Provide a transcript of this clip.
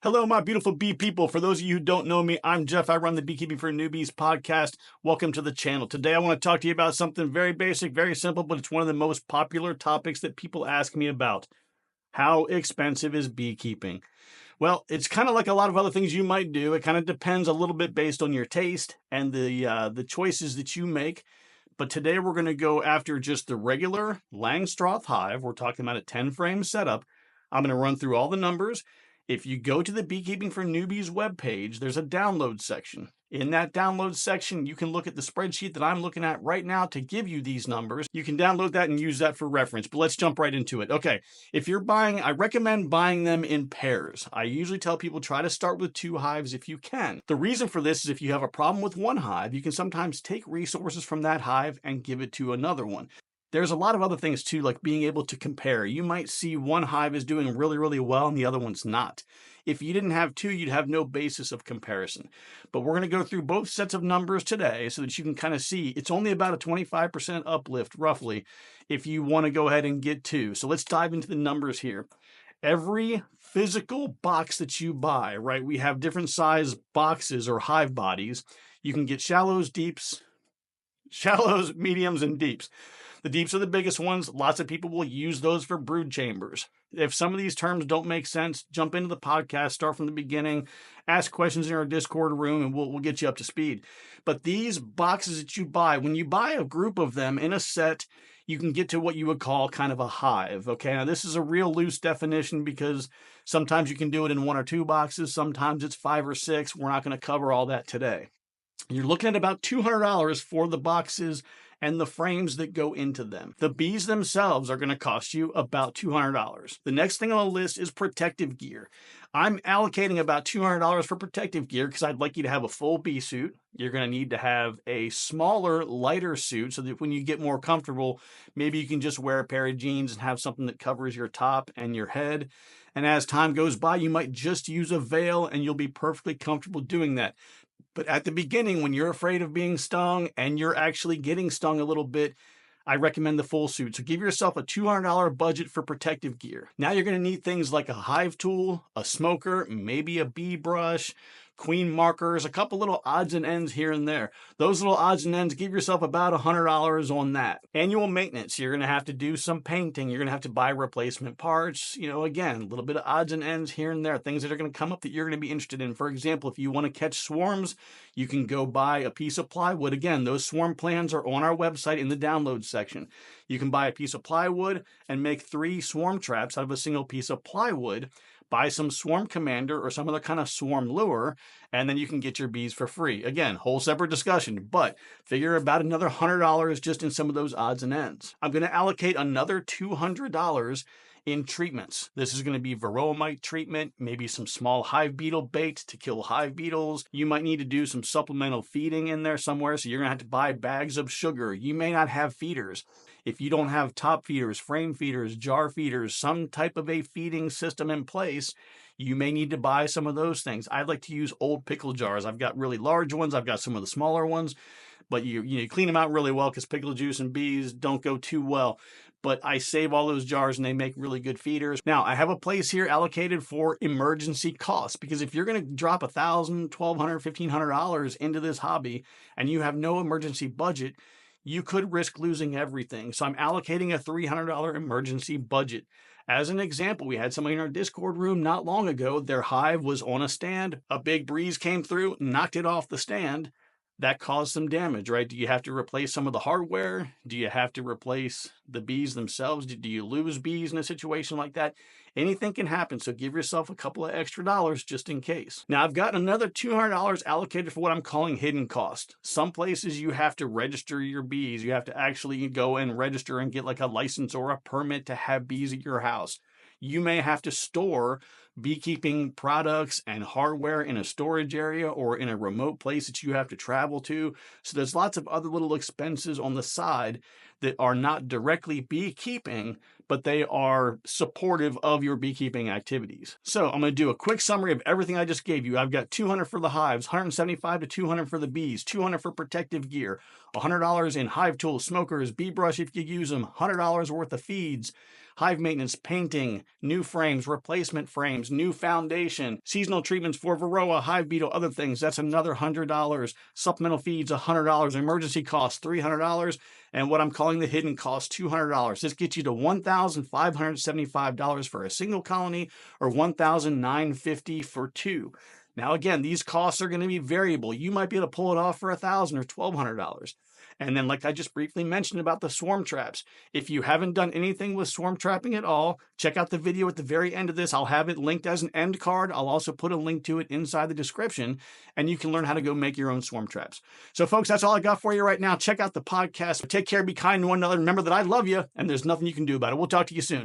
Hello, my beautiful bee people. For those of you who don't know me, I'm Jeff. I run the Beekeeping for Newbies podcast. Welcome to the channel. Today, I want to talk to you about something very basic, very simple, but it's one of the most popular topics that people ask me about. How expensive is beekeeping? Well, it's kind of like a lot of other things you might do. It kind of depends a little bit based on your taste and the choices that you make. But today, we're going to go after just the regular Langstroth hive. We're talking about a 10-frame setup. I'm going to run through all the numbers. If you go to the Beekeeping for Newbies webpage, there's a download section. In that download section, you can look at the spreadsheet that I'm looking at right now to give you these numbers. You can download that and use that for reference, but let's jump right into it. Okay, if you're buying, I recommend buying them in pairs. I usually tell people try to start with 2 hives if you can. The reason for this is if you have a problem with 1 hive, you can sometimes take resources from that hive and give it to another one. There's a lot of other things too, like being able to compare. You might see one hive is doing really, really well and the other one's not. If you didn't have 2, you'd have no basis of comparison. But we're going to go through both sets of numbers today so that you can kind of see it's only about a 25% uplift roughly if you want to go ahead and get 2. So let's dive into the numbers here. Every physical box that you buy, right? We have different size boxes or hive bodies. You can get shallows, mediums, and deeps. The deeps are the biggest ones. Lots of people will use those for brood chambers. If some of these terms don't make sense, jump into the podcast, start from the beginning, ask questions in our Discord room, and we'll get you up to speed. But these boxes that you buy, when you buy a group of them in a set, you can get to what you would call kind of a hive. Okay, now this is a real loose definition because sometimes you can do it in 1 or 2 boxes. Sometimes it's 5 or 6. We're not going to cover all that today. You're looking at about $200 for the boxes and the frames that go into them. The bees themselves are going to cost you about $200. The next thing on the list is protective gear. I'm allocating about $200 for protective gear because I'd like you to have a full bee suit. You're going to need to have a smaller, lighter suit so that when you get more comfortable, maybe you can just wear a pair of jeans and have something that covers your top and your head. And as time goes by, you might just use a veil and you'll be perfectly comfortable doing that. But at the beginning, when you're afraid of being stung and you're actually getting stung a little bit, I recommend the full suit. So give yourself a $200 budget for protective gear. Now you're going to need things like a hive tool, a smoker, maybe a bee brush, queen markers, a couple little odds and ends here and there. Those little odds and ends, give yourself about $100 on that. Annual maintenance, you're going to have to do some painting. You're going to have to buy replacement parts. Again, a little bit of odds and ends here and there, things that are going to come up that you're going to be interested in. For example, if you want to catch swarms, you can go buy a piece of plywood. Again, those swarm plans are on our website in the download section. You can buy a piece of plywood and make 3 swarm traps out of a single piece of plywood. Buy some swarm commander or some other kind of swarm lure, and then you can get your bees for free. Again, whole separate discussion, but figure about another $100 just in some of those odds and ends. I'm going to allocate another $200 in treatments. This is going to be varroa mite treatment, maybe some small hive beetle bait to kill hive beetles. You might need to do some supplemental feeding in there somewhere, so you're going to have to buy bags of sugar. You may not have feeders. If you don't have top feeders, frame feeders, jar feeders, some type of a feeding system in place, you may need to buy some of those things. I like to use old pickle jars. I've got really large ones. I've got some of the smaller ones, but you clean them out really well because pickle juice and bees don't go too well. But I save all those jars and they make really good feeders. Now, I have a place here allocated for emergency costs because if you're going to drop $1,000, $1,200, $1,500 into this hobby and you have no emergency budget, you could risk losing everything. So I'm allocating a $300 emergency budget. As an example, we had somebody in our Discord room not long ago. Their hive was on a stand. A big breeze came through, knocked it off the stand. That caused some damage, right? Do you have to replace some of the hardware? Do you have to replace the bees themselves? Do you lose bees in a situation like that? Anything can happen, so give yourself a couple of extra dollars just in case. Now, I've got another $200 allocated for what I'm calling hidden cost. Some places you have to register your bees. You have to actually go and register and get like a license or a permit to have bees at your house. You may have to store beekeeping products and hardware in a storage area or in a remote place that you have to travel to. So there's lots of other little expenses on the side that are not directly beekeeping, but they are supportive of your beekeeping activities. So I'm going to do a quick summary of everything I just gave you. I've got $200 for the hives, $175 to $200 for the bees, $200 for protective gear, $100 in hive tools, smokers, bee brush if you use them, $100 worth of feeds, hive maintenance, painting, new frames, replacement frames, new foundation, seasonal treatments for varroa, hive beetle, other things, that's another $100. Supplemental feeds, $100. Emergency costs, $300. And what I'm calling the hidden cost, $200. This gets you to $1,575 for a single colony, or $1,950 for two. Now, again, these costs are going to be variable. You might be able to pull it off for $1,000 or $1,200. And then, like I just briefly mentioned about the swarm traps, if you haven't done anything with swarm trapping at all, check out the video at the very end of this. I'll have it linked as an end card. I'll also put a link to it inside the description, and you can learn how to go make your own swarm traps. So, folks, that's all I got for you right now. Check out the podcast. Take care, be kind to one another. Remember that I love you, and there's nothing you can do about it. We'll talk to you soon.